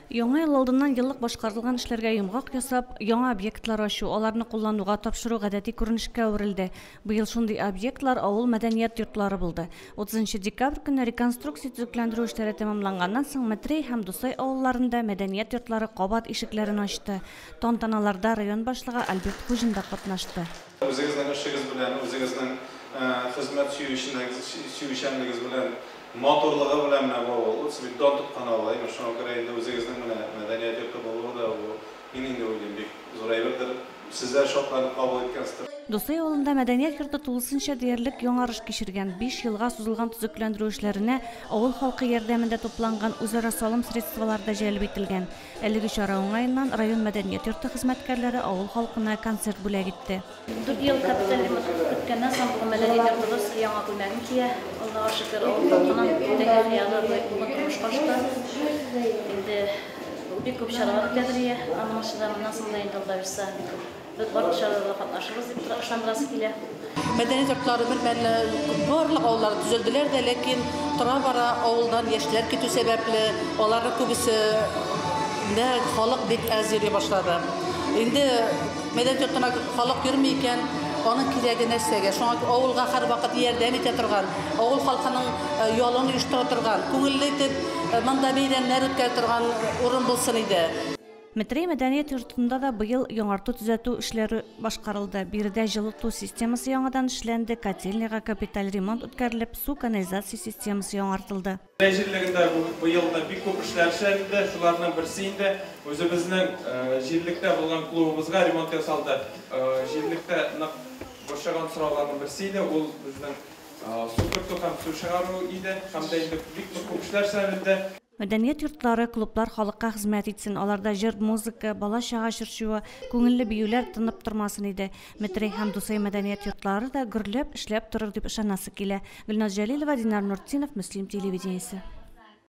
Яңа ел алдыннан еллык башкарылган эшләргә йомгак ясап, яңа объектлар ачу, аларны куллануга тапшыру гадәти күренешкә әверелде. Быел шундый объектлар авыл мәдәният йортлары булды. 30 декабрь көнне реконструкция төзекләндерү эшләре тәмамланганнан соң Метрей һәм Дусай авылларында мәдәният йортлары кабат ишекләрен ачты. Тантаналарда район башлыгы Альберт Хуҗин да катнашты. Үзегезнең эшегез белән, үзегезнең хезмәт сөючәнлегегез белән, моторлыгы белән менә бу Утсбиттан тоткан авыл, шуңа күрә инде үзегезнең менә мәдәният йорты булуы да мин инде уйлыйм бик зур әйбердер. Сезләр шатланып кабул иткәнсездер. Дусай авылында мәдәният йорты тулысынча диярлек яңарыш кичергән 5 елга сузылган төзекләндерү эшләренә авыл халкы ярдәмендә тупланган үзара салым средстволар да җәлеп ителгән. Әлеге чара уңаеннан район мәдәният йорты хезмәткәрләре авыл халкына концерт бүләк итте. 4 ел капиталь үткәннән соң бу мәдәният йортыбыз яңа күлмәген кия. Аллага шөкер, авыл халкының тәгә хыялы бүген тормышка ашты. Инде бик күп чаралар үткәрелә, аннан соң да инде Алла бирсә Мәдәният йортлары барлык авыллар төзелделәр дә, ләкин тора-бара авылдан яшьләр китү сәбәпле аларның күбесе халык бик әз йөри башлады. Инде мәдәният йортына халык йөрми икән, аның кирәге нәрсәгә? Шуңа авылга һәр вакыт ярдәм итә торган, авыл халкының ялын оештыра торган, күңелле итеп монда бәйрәмнәр үткәрә торган урын булсын иде. Метрей мәдәният йортында да быел яңарту төзәтү эшләре башкарылды. Биредә җылыту системасы яңадан эшләнде, котельняга капиталь ремонт үткәрелеп, су канализация системасы яңартылды. Җирлегендә быел да бик күп эшләр эшләнде, шуларның берсе инде үзебезнең җирлектә булган клубыбызга ремонт ясалды. Җирлектә башлаган сорауларның берсе иде, ул безнең су кертү һәм су чыгару иде, һәм дә инде бик күп эшләр эшләнде. Мәдәният йортлары, клублар халыкка хезмәт итсен, аларда җыр, музыка, бала-чага чыршуы, күңелле биюләр тынып тормасын иде. Метрей һәм Дусай мәдәният йортлары да гөрләп эшләп торыр дип ышанасы килә. Гөлназ Җәлилова, Динар Нуртдинов, Мөслим телевидениесе.